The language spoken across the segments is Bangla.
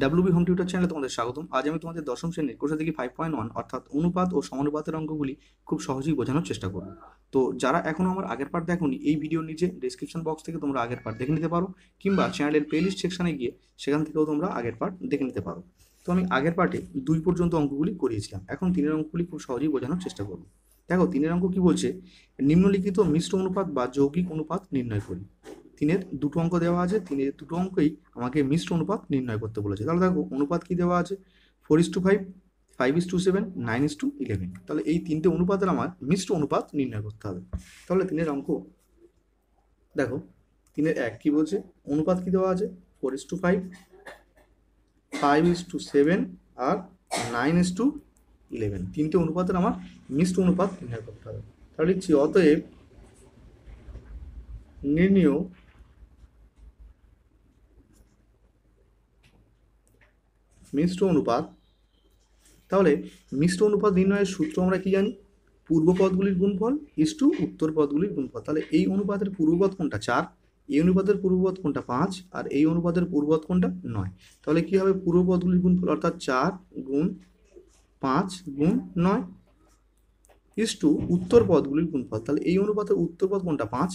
ডাব্লিউবি হোম টিউটর চ্যানেলে তোমাদের স্বাগতম। আজ আমি তোমাদের দশম শ্রেণীর কোষে থেকে 5.1 অর্থাৎ অনুপাত ও সমানুপাতের অঙ্কগুলি খুব সহজেই বোঝানোর চেষ্টা করব। তো যারা এখনো আমার আগের পার্ট দেখোনি, এই ভিডিওর নিচে ডেসক্রিপশন বক্স থেকে তোমরা আগের পার্ট দেখে নিতে পারো, কিংবা চ্যানেলের প্লেলিস্ট সেকশনে গিয়ে সেখান থেকেও তোমরা আগের পার্ট দেখে নিতে পারো। তো আমি আগের পার্টে 2 পর্যন্ত অঙ্কগুলি করিয়েছিলাম, এখন 3-এর অঙ্কগুলি খুব সহজেই বোঝানোর চেষ্টা করব। দেখো 3-এর অঙ্ক কি বলছে, নিম্নলিখিত মিশ্র অনুপাত বা যৌগিক অনুপাত নির্ণয় করি। 3-এর দুটো অঙ্ক দেওয়া আছে, 3-এর দুটো অঙ্কই আমাকে মিশ্র অনুপাত নির্ণয় করতে বলেছে। তাহলে দেখো অনুপাত কি দেওয়া আছে, 4:5, 5:7, 9:11। তাহলে এই তিনটে অনুপাতের আমার মিশ্র অনুপাত নির্ণয় করতে হবে। তাহলে 3-এর অঙ্ক দেখো, 3-এর 1 কি বলছে, অনুপাত কি দেওয়া আছে, 4:5, 5:7 আর 9:11। তিনটে অনুপাতের আমার মিশ্র অনুপাত নির্ণয় করতে হবে। তাহলে লিখছি অতএব নির্ণেয় মিশ্র অনুপাত। তাহলে মিশ্র অনুপাত নির্ণয়ের সূত্র আমরা কি জানি, পূর্ব পদগুলির গুণফল ইস্টু উত্তর পদগুলির গুণফল। তাহলে এই অনুপাতের পূর্বপদ কোনটা, 4, এই অনুপাতের পূর্বপদ কোনটা, 5, আর এই অনুপাতের পূর্বপদ কোনটা, 9। তাহলে কি হবে, পূর্বপদগুলির গুণফল অর্থাৎ 4 গুণ 5 গুণ 9 ইস্টু উত্তর পদগুলির গুণফল। তাহলে এই অনুপাতের উত্তরপদ কোনটা, 5,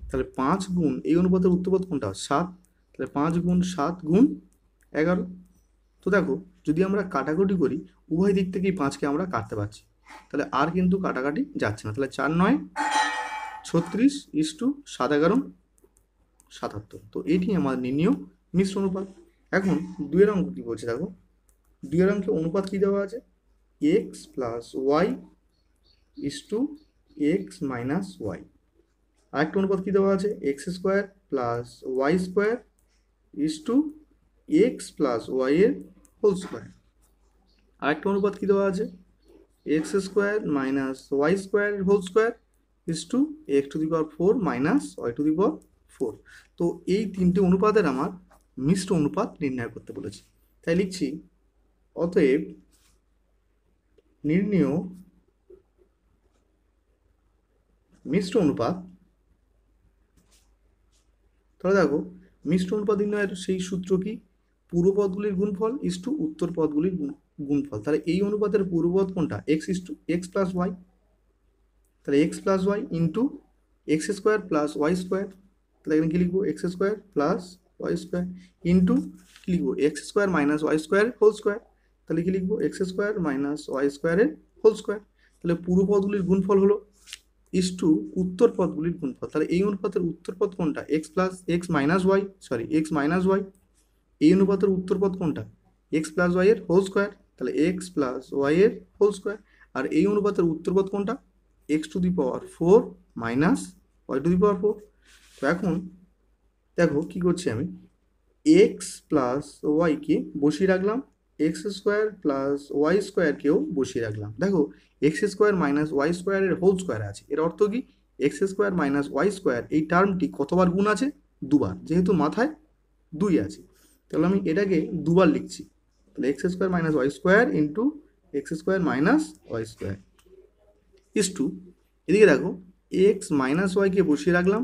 তাহলে 5 গুণ এই অনুপাতের উত্তরপদ কোনটা, 7, তাহলে 5 গুণ 7 গুণ 11। তো দেখো, যদি আমরা কাটাকুটি করি, উভয় দিক থেকেই 5কে আমরা কাটতে পারছি, তাহলে আর কিন্তু কাটাকাটি যাচ্ছে না। তাহলে 4 9 36 ইস্টু 7 11 77। তো এটি আমার নির্ণেয় মিশ্র অনুপাত। এখন 2-এর অঙ্ক কি বলছে দেখো, 2-এর অঙ্কে অনুপাত কি দেওয়া আছে, x plus y is to x minus y. আরেকটা অনুপাত কি দেওয়া আছে, x square plus y square is to x plus y এর হোল স্কোয়ার। আরেকটা অনুপাত কি দেওয়া আছে, x square minus y square whole square is to x to the power 4 minus y to the power 4। তো এই তিনটে অনুপাতের আমার মিশ্র অনুপাত নির্ণয় করতে বলেছি। তাই লিখছি অতএব নির্ণেয় মিশ্র অনুপাত। তাহলে দেখো, মিশ্র অনুপাত নির্ণয়ের সেই সূত্র কি, পূর্ব পদগুলির গুণফল ইস টু উত্তর পদগুলির গুণফল। তাহলে এই অনুপাতের পূর্বপদ কোনটা, x is to x plus y. তাহলে x plus y into x square plus y square. তাহলে এখানে কি লিখবো, x square plus y square into কি লিখবো, x square minus y square whole square. তাহলে কি লিখবো, এক্স স্কোয়ার মাইনাস ওয়াই স্কোয়ারের হোল স্কোয়ার। তাহলে পূর্ব পদগুলির গুণফল হলো ইস টু উত্তর পদগুলির গুণফল। তাহলে এই অনুপাতের উত্তর পদ কোনটা, x plus x minus y, sorry x minus y. এই অনুপাতের উত্তর পদ কোনটা, এক্স প্লাস ওয়াই এর হোল স্কোয়ার। তাহলে এক্স প্লাস ওয়াই এর হোল স্কোয়ার। আর এই অনুপাতের উত্তর পদ কোনটা, x to the power 4 minus y to the power 4। তো এখন দেখো কি করছি আমি, এক্স প্লাস ওয়াইকে বসিয়ে রাখলাম, এক্স স্কোয়ার প্লাস ওয়াই স্কোয়ারকেও বসিয়ে রাখলাম। দেখো এক্স স্কোয়ার মাইনাস ওয়াই স্কোয়ারের হোল স্কোয়ার আছে, এর অর্থ কি, x square minus y square এই টার্মটি কতবার গুণ আছে, দুবার, যেহেতু মাথায় 2 আছে তাহলে আমি এটাকে দুবার লিখছি। তাহলে x square minus y square into x square minus y square is to, এদিকে দেখো এক্স মাইনাস ওয়াইকে বসিয়ে রাখলাম,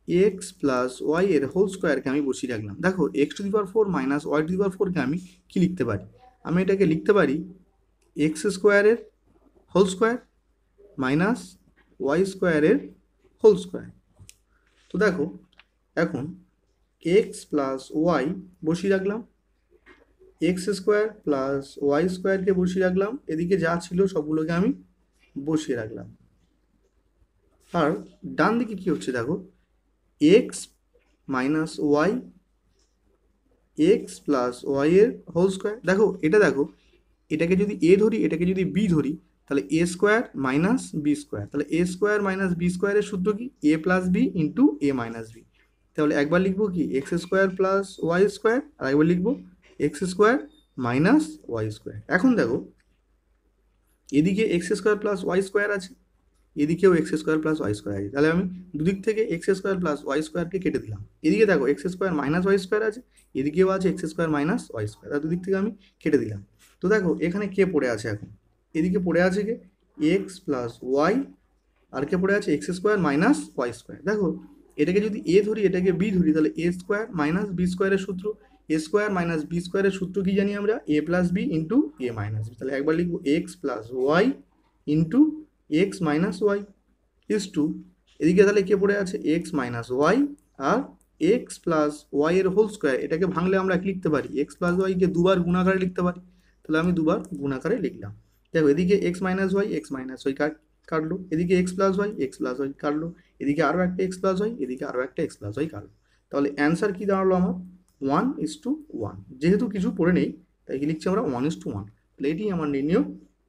এক্স প্লাস ওয়াই এর হোল স্কোয়ারকে আমি বসিয়ে রাখলাম। দেখো x to the power 4 minus y to the power 4কে আমি কি লিখতে পারি, আমি এটাকে লিখতে পারি এক্স স্কোয়ারের হোল স্কোয়ার মাইনাস ওয়াই স্কোয়ারের হোল স্কোয়ার। তো দেখো এখন এক্স প্লাস ওয়াই বসিয়ে রাখলাম, এক্স স্কোয়ার প্লাস ওয়াই স্কোয়ারকে বসিয়ে রাখলাম, এদিকে যা ছিল সবগুলোকে আমি বসিয়ে রাখলাম। আর ডান দিকে কি হচ্ছে দেখো, x minus y x plus y এর হোল স্কোয়ার। দেখো এটা দেখো, এটাকে যদি এ ধরি এটাকে যদি বি ধরি, তাহলে A square minus B square. তাহলে এ স্কোয়ার মাইনাস বি স্কোয়ারের সূত্র কি, A plus B into A minus B. তাহলে একবার লিখবো কি, x square plus y square, আর একবার লিখবো x square minus y square. এখন দেখো এদিকে x square plus y square আছে, এদিকেও x square plus y square আছে। তাহলে আমি দুদিক থেকে এক্স স্কোয়ার প্লাস ওয়াই স্কোয়ারকে কেটে দিলাম। এদিকে দেখো x square minus y square আছে, এদিকেও আছে x square minus y square, আর দুদিক থেকে আমি কেটে দিলাম। তো দেখো এখানে কে পড়ে আছে, এখন এদিকে পড়ে আছে কে, এক্স প্লাস ওয়াই, আর কে পড়ে আছে x square minus y square. দেখো এটাকে যদি এ ধরি এটাকে বি ধরি, তাহলে এ স্কোয়ার মাইনাস বি স্কোয়ারের সূত্র, এ স্কোয়ার মাইনাস বি স্কোয়ারের সূত্র কি জানি আমরা, A plus B into A minus B. তাহলে একবার লিখবো x plus y into x minus y is to, এদিকে তাহলে কে পড়ে আছে এক্স মাইনাস ওয়াই আর এক্স প্লাস ওয়াই এর হোল স্কোয়ার। এটাকে ভাঙলে আমরা কি লিখতে পারি, এক্স প্লাস ওয়াইকে দুবার গুণাকারে লিখতে পারি। তাহলে আমি দুবার গুণাকারে লিখলাম। দেখো এদিকে এক্স মাইনাস ওয়াই কাটলো, এদিকে এক্স প্লাস ওয়াই কাটলো, এদিকে আরও একটা এক্স প্লাস ওয়াই, এদিকে আরও একটা এক্স প্লাস ওয়াই কাটলো। তাহলে অ্যান্সার কি দাঁড়ালো আমার 1:1। যেহেতু কিছু পড়ে নেই তাই কি লিখছি আমরা 1:1। তাহলে এটি আমার নির্ণয়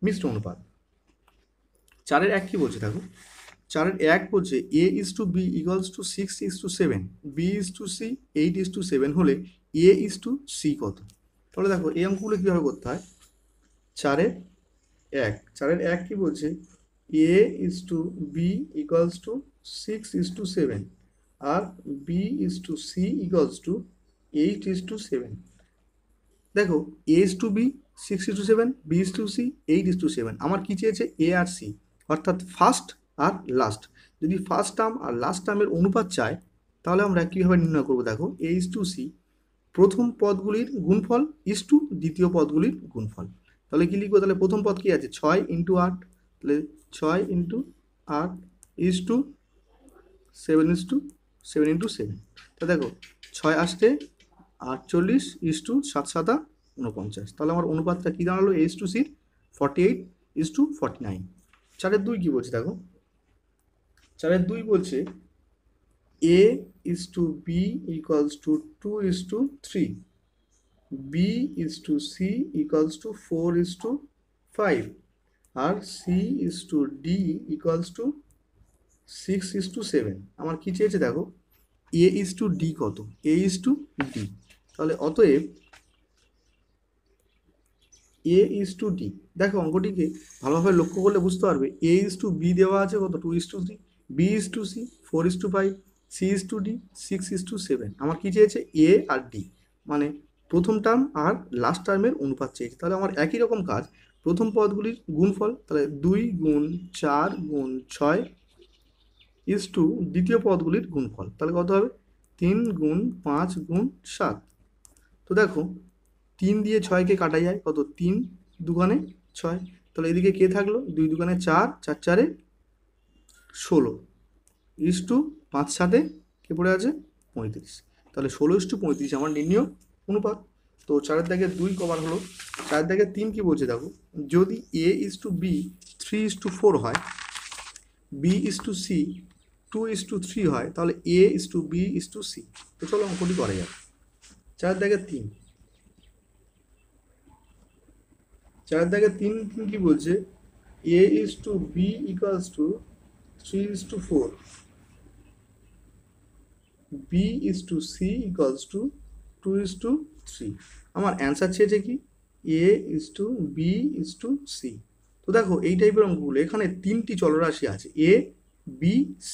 মিশ্র অনুপাত। 4-এর 1 কি বলছে দেখো, 4-এর 1 বলছে a:b = 6:7, b:c 8:7 হলে a:c কত। তাহলে দেখো এই অঙ্কগুলো কীভাবে করতে হয়। 4-এর 1 কি বলছে a:b = 6:7 আর b:c = 8:7। দেখো a:b 6:7, b:c 8:7। আমার কি চেয়েছে এ আর সি, অর্থাৎ ফার্স্ট আর লাস্ট। যদি ফার্স্ট টার্ম আর লাস্ট টার্মের অনুপাত চায় তাহলে আমরা কীভাবে নির্ণয় করবো দেখো, a:c প্রথম পদগুলির গুণফল ইস্টু দ্বিতীয় পদগুলির গুণফল। তাহলে কি লিখবো, তাহলে প্রথম পদ কি আছে 6 × 8, তাহলে 6 × 8 ইস্টু 7 × 7। তা দেখো 6 আসতে 48 ইস্টু 7 7 49। তাহলে আমার অনুপাতটা কী দাঁড়ালো a:c 48:49। 4-এর 2 কী বলছে দেখো, 4-এর 2 বলছে a:b = 2:3, b:c = 4:5 আর c:d = 6:7। আমার কি চেয়েছে দেখো a:d কত, a:d। তাহলে অতএব a:d, দেখো অঙ্কটিকে ভালোভাবে লক্ষ্য করলে বুঝতে পারবে a:b দেওয়া আছে কত 2:3, b:c 4:5, c:d 6:7। আমার কি চেয়েছে a আর d, মানে প্রথম টার্ম আর লাস্ট টার্মের অনুপাত চেয়েছে। তাহলে আমার একই রকম কাজ, প্রথম পদগুলির গুণফল, তাহলে 2 × 4 × 6 ইস্টু দ্বিতীয় পদগুলির গুণফল। তাহলে কত হবে 3 × 5 × 7। তো দেখো 3 দিয়ে 6কে কাটা যায় কত, 3 2 6। তাহলে এদিকে কে থাকলো 2 2 4, 4 4 16 ইস্টু 5 7 কে পড়ে আছে 35। তাহলে 16:35 আমার নির্ণয় অনুপাত। তো 4-এর দাগে 2 কভার হলো। 4-এর দাগে 3 কি বলছে দেখো, যদি a:b 3:4 হয়, b:c 2:3 হয়, তাহলে a:b:c। তো চলো অঙ্কটি করা যাক। 4-এর দাগে 3, 4-এর দাগে 3 কি বলছে a:b = 3:4, b:c = 2:3। আমার অ্যান্সার চেয়েছে কি a:b:c। তো দেখো এই টাইপের অঙ্কগুলো, এখানে 3টি চলরাশি আছে a b c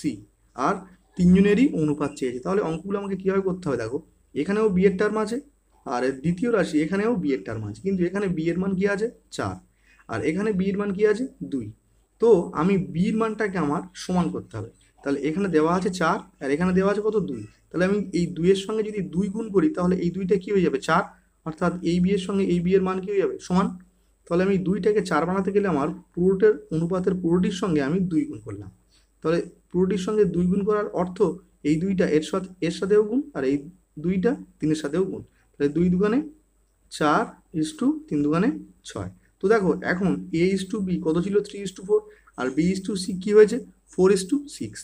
আর 3 জনেরই অনুপাত চেয়েছে। তাহলে অঙ্কগুলো আমাকে কীভাবে করতে হবে দেখো, এখানেও b এর টার্ম আছে আর দ্বিতীয় রাশি এখানেও b এর টার্ম আছে, কিন্তু এখানে b এর মান কি আছে 4 আর এখানে b এর মান কি আছে 2। তো আমি b এর মানটাকে আমার সমান করতে হবে। তাহলে এখানে দেওয়া আছে 4 আর এখানে দেওয়া আছে কত 2। তাহলে আমি এই 2 এর সঙ্গে যদি 2 গুণ করি তাহলে এই 2টা কী হয়ে যাবে 4, অর্থাৎ এই b এর সঙ্গে এই b এর মান কী হয়ে যাবে সমান। তাহলে আমি 2টাকে 4 বানাতে গেলে আমার পুরোটার অনুপাতের পুরোটির সঙ্গে আমি 2 গুণ করলাম। তাহলে পুরোটির সঙ্গে 2 গুণ করার অর্থ এই 2টা এর সাথেও গুণ আর এই 2টা 3-এর সাথেও গুণ। তাহলে 2 2 4 ইস্টু 3 2 6। তো দেখো এখন a:b কত ছিল 3:4 আর b:c কী হয়েছে 4:6।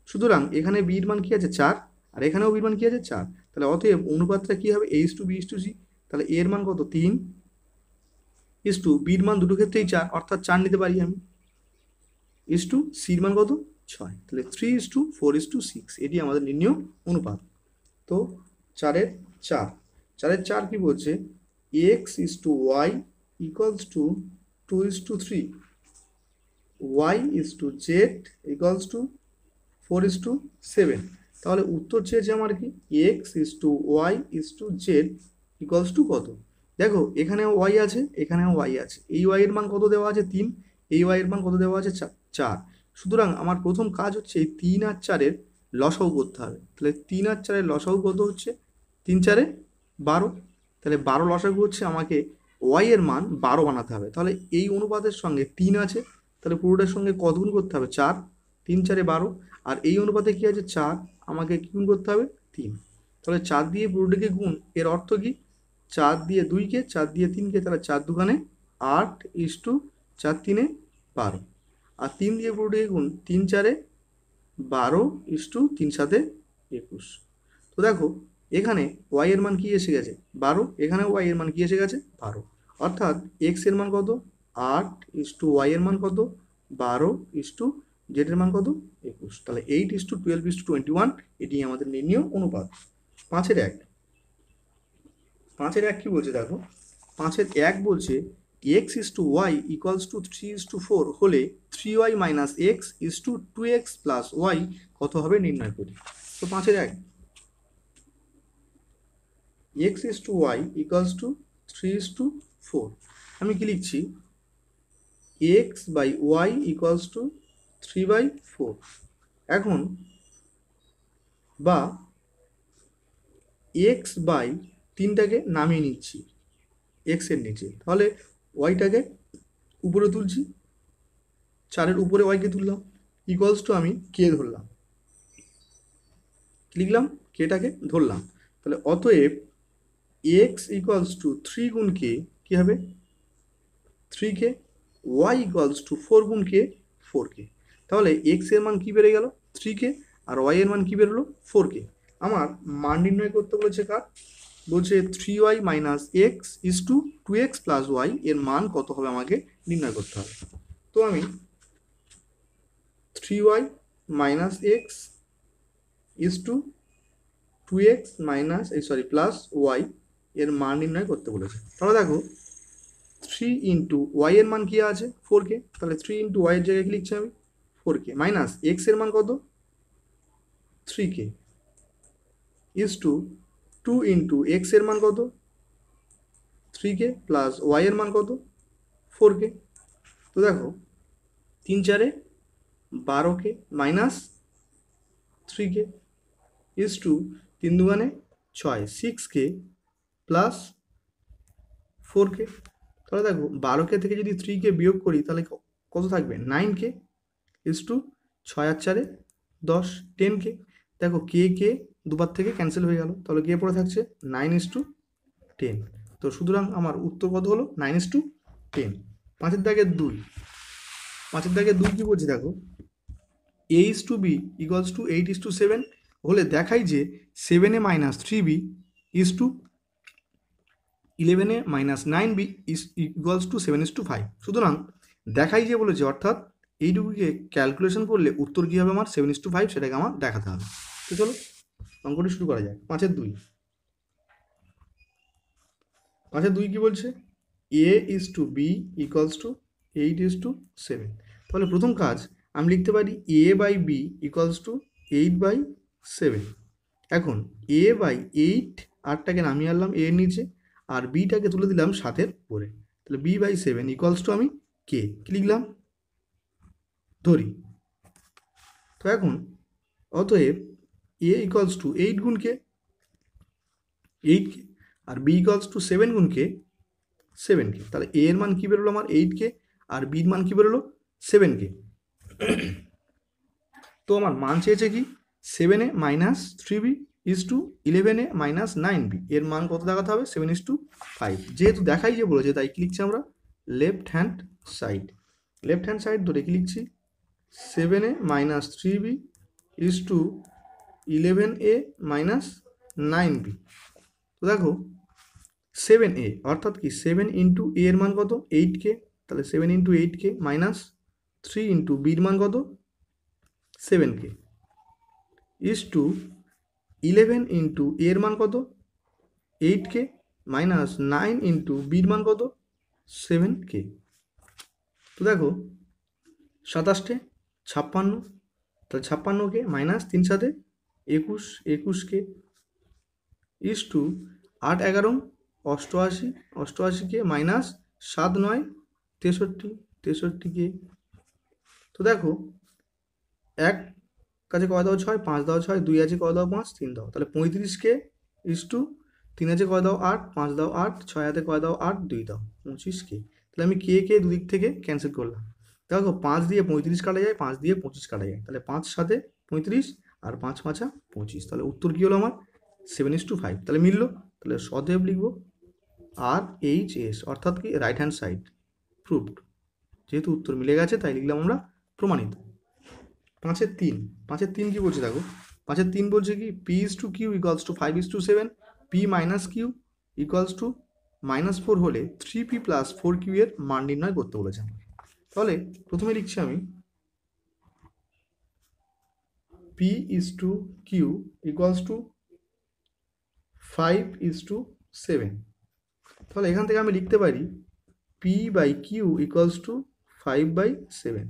সুতরাং এখানে b এর মান কী আছে 4 আর এখানেও b এর মান কী আছে 4। তাহলে অতএব অনুপাতটা কী হবে a:b:c। তাহলে a এর মান কত 3 ইস্টু b এর মান দুটো ক্ষেত্রেই 4, অর্থাৎ 4 নিতে পারি আমি, ইস্টু c এর মান কত 6। তাহলে 3:4:6 এটি আমাদের নির্ণয় অনুপাত। তো 4-এর 4 কি বলছে x:y = 2:3, y:z = 4:7। তাহলে উত্তর চেয়েছে আমার কি x:y:z কত। দেখো এখানেও y আছে এখানেও y আছে, এই y এর মান কত দেওয়া আছে 3, এই y এর মান কত দেওয়া আছে 4। সুতরাং আমার প্রথম কাজ হচ্ছে এই 3 আর 4-এর লসাগু করতে হবে। তাহলে 3 আর 4-এর লসাগু কত হচ্ছে 3 4 12, তাহলে 12 লসাগু হচ্ছে আমাকে ওয়াই এর মান 12 বানাতে হবে। তাহলে এই অনুপাতের সঙ্গে 3 আছে, তাহলে পুরোটার সঙ্গে কত গুণ করতে হবে? 4, 3 4 12। আর এই অনুপাতে কি আছে? 4, আমাকে কি গুণ করতে হবে? 3। তাহলে 4 দিয়ে পুরোটাকে গুণ, এর অর্থ কি? 4 দিয়ে 2কে, 4 দিয়ে 3কে, তাহলে 4 দুগুণে 8 ইস্টু 4 3 12। আর 3 দিয়ে পুরোটাকে গুণ, 3 4 12 ইস্টু 3 7 21। তো দেখো এখানে ওয়াই এর মান কি এসে গেছে? 12। এখানে ওয়াই এর মান কি এসে গেছে? 12। অর্থাৎ এক্স এর মান কত? 8 ইস্টু ওয়াই এর মান কত? 12 ইস্টু জেড এর মান কত? 21। তাহলে 8 ইস্টু 12 ইস্টু 21, এটি আমাদের নির্ণীয় অনুপাত। 5-এর 1। 5-এর 1 কি বলছে দেখো? 5-এর 1 বলছে x is to y equals to 3:4 হলে 3y minus x is to 2x plus y কত হবে নির্ণয় করি। তো 5-এর 1 x is to y equals to 3:4, আমি কি লিখছি? x by y equals to 3/4। এখন বা x by 3টাকে নামিয়ে নিচ্ছি x এর নিচে, তাহলে ওয়াইটাকে উপরে তুলছি, 4-এর উপরে ওয়াইকে তুললাম, ইকুয়ালস টু আমি কে ধরলাম, লিখলাম কেটাকে ধরলাম। তাহলে অতএব x ইকুয়ালস টু 3 গুণ কে কী হবে? 3k, y ইকুয়ালস টু 4 গুণ কে 4k। তাহলে x এর মান কি বেড়ে গেল? 3k, আর y এর মান কি বেরোলো? 4k। আমার মান নির্ণয় করতে বলেছে কার? বলছে 3y minus x is to 2x plus y এর মান কত হবে আমাকে নির্ণয় করতে হবে। তো আমি 3y minus x is to 2x minus plus y এর মান নির্ণয় করতে বলেছে। তাহলে দেখো 3 ইন্টু ওয়াই এর মান কি আছে? 4k, তাহলে 3 ইন্টু ওয়াই এর জায়গায় কি লিখছি আমি? 4k মাইনাস এক্স এর মান কত? 3k is to 2 into x এর মান কত? 3k প্লাস ওয়াই এর মান কত? 4k। তো দেখো 3 4 12k minus 3k is to 3 দুগুণে 6 6k প্লাস 4k। তাহলে দেখো 12k থেকে যদি 3k বিয়োগ করি তাহলে কত থাকবে? 9k is to 6 R 4 10 10k। দেখো কে দুবার থেকে ক্যান্সেল হয়ে গেল, তাহলে কে পড়ে থাকছে? 9:10। তো সুতরাং আমার উত্তর কত হলো? 9:10। 5-এর দাগের 2। 5-এর দাগের 2 কি বলছে দেখো? a:b ইকুয়ালস টু 8:7 হলে দেখাই যে 7a minus 3b is to 11a minus 9b equals to 7:5। সুতরাং দেখাই যে বলেছে, অর্থাৎ এইটুকুকে ক্যালকুলেশন করলে উত্তর কী হবে আমার? 7:5, সেটাকে আমার দেখাতে হবে। তো চলো অঙ্কটি শুরু করা যাক। 5-এর 2। 5-এর 2 কি বলছে? a is to b equals to 8:7। তাহলে প্রথম কাজ আমি লিখতে পারি a by b equals to 8/7। এখন a বাই 8, 8টাকে নামিয়ে আনলাম a এর নিচে, আর বিটাকে তুলে দিলাম 7-এর উপরে। তাহলে b/7 ইকুয়ালস টু আমি কে কি লিখলাম? ধরি। তো এখন অতএব a ইকুয়ালস টু 8 গুণ কে 8k, আর b ইকুয়ালস টু 7 গুণ কে 7k। তাহলে a এর মান কী বেরোলো আমার? 8k, আর b এর মান কী বেরোলো? 7k। তো আমার মান চেয়েছে কি? 7a minus 3b is to 11a minus 9b এর মান কত দেখাতে হবে? 7:5। যেহেতু দেখাই যে বলেছে তাই কি লিখছি আমরা? Left hand side. Left hand side ধরে কি লিখছি? 7a minus 3b is to 11a minus 9b। তো দেখো 7a অর্থাৎ কি 7 ইন্টু a এর মান কত? 8k, তাহলে 7 into 8k minus 3 into b এর মান কত? 7k is to 11 into a এর মান কত? 8k মাইনাস 9 ইন্টু b এর মান কত? 7k। তো দেখো 27 56, তাহলে 56k minus 3 7 21, 21k is to 8 11 88, 88k minus 7 9 63, 63k। তো দেখো 1 কাছে কয় দাও 6, 5 দাও 6, 2 আছে কয় দাও 5, 3 দাও, তাহলে 35k ইস টু 3 আছে কয় দাও 8, 5 দাও 8, 6 হাতে কয় দাও 8, 2 দাও 25k। তাহলে আমি কে দুদিক থেকে ক্যান্সেল করলাম। দেখো 5 দিয়ে 35 কাটা যায়, 5 দিয়ে 25 কাটা যায়, তাহলে 5 সাথে 35 আর 5 5 25, তাহলে উত্তর কি হলো আমার 7:5। তাহলে মিললো। তাহলে অতএব লিখবো RHS, অর্থাৎ কি রাইট হ্যান্ড সাইড, প্রুভড। যেহেতু উত্তর মিলে গেছে তাই লিখলাম আমরা প্রমাণিত। 5-এর 3 কি বলছে দেখো, 5-এর 3 বলছে কি P/Q equals to 5:7, P minus Q equals to -4 হলে 3P + 4Q এর মান নির্ণয় করতে বলেছে। তাহলে প্রথমে লিখছি আমি P/Q ইকুয়ালস টু 5:7। তাহলে এখান থেকে আমি লিখতে পারি P/Q ইকুয়ালস টু 5/7।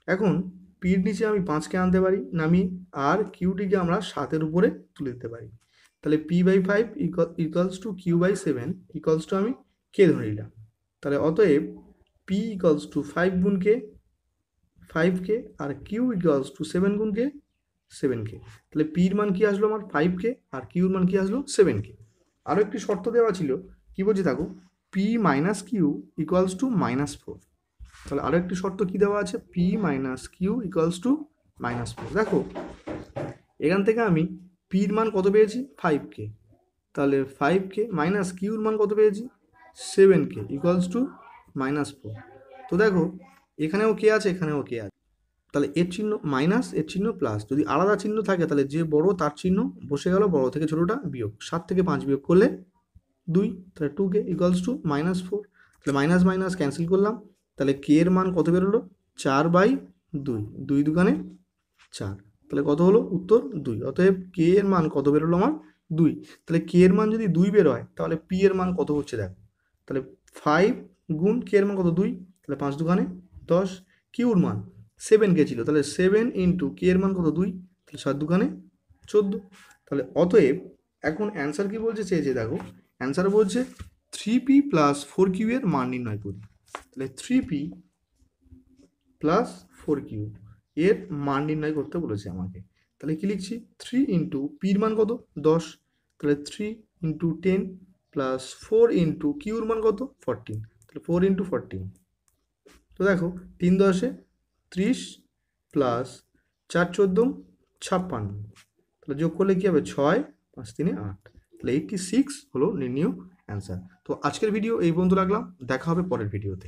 এখন পির নিচে আমি 5কে আনতে পারি নামিয়ে, আর কিউটিকে আমরা 7-এর উপরে তুলে দিতে পারি। তাহলে P/5 equals to Q/7 equals to আমি কে ধরে নিলাম। তাহলে অতএব P ইকুয়ালস টু 5 গুণ কে 5k, আর Q ইকুয়ালস টু 7 গুণ কে 7k। তাহলে পির মান কি আসলো আমার 5k, আর কিউর মান কি আসলো 7k। আরও একটি শর্ত দেওয়া ছিল, কি বলছে দেখো P minus Q equals to -4। তাহলে আরও একটি শর্ত কি দেওয়া আছে, P-Q ইকুয়ালস টু -4। দেখো এখান থেকে আমি পির মান কত পেয়েছি 5k, তাহলে 5k মাইনাস কিউর মান কত পেয়েছি 7k ইকুয়ালস টু -4। তো দেখো এখানেও কে আছে, এখানেও কে আছে, তাহলে এর চিহ্ন মাইনাস, এর চিহ্ন প্লাস। যদি আলাদা চিহ্ন থাকে তাহলে যে বড় তার চিহ্ন বসে গেল, বড় থেকে ছোটোটা বিয়োগ। 7 থেকে 5 বিয়োগ করলে 2, তাহলে 2k ইকুয়ালস টু -4। তাহলে মাইনাস মাইনাস ক্যান্সেল করলাম, তাহলে কে এর মান কত বেরোলো 4/2, 2 দুগানে 4, তাহলে কত হলো উত্তর 2। অতএব কে এর মান কত বেরোলো আমার 2। তাহলে কে এর মান যদি 2 বেরোয় তাহলে পি এর মান কত হচ্ছে দেখো, তাহলে 5 গুণ কে এর মান কত 2, তাহলে 5 দুগানে 10। কিউর মান 7k ছিল, তাহলে 7 ইন্টু কে এর মান কত 2, তাহলে 7 দুগানে 14। তাহলে অতএব এখন অ্যান্সার কি বলছে চেয়েছে দেখো, অ্যান্সার বলছে 3P + 4Q এর মান নির্ণয় করি। তাহলে 3P + 4Q এর মান নির্ণয় করতে বলেছে আমাকে। তাহলে কি লিখছি 3 ইন্টু পির মান কত 10, তাহলে 3 ইন্টু 10 প্লাস 4 ইন্টু কিউর মান কত 14, তাহলে 4 ইন্টু 14। তো দেখো 3 10 30 প্লাস 4 14 56, তাহলে যোগ করলে কী হবে 6 5 3 8, তাহলে 86 হলো নির্ণীয় অ্যান্সার। তো আজকের ভিডিও এই পর্যন্ত রাখলাম, দেখা হবে পরের ভিডিওতে।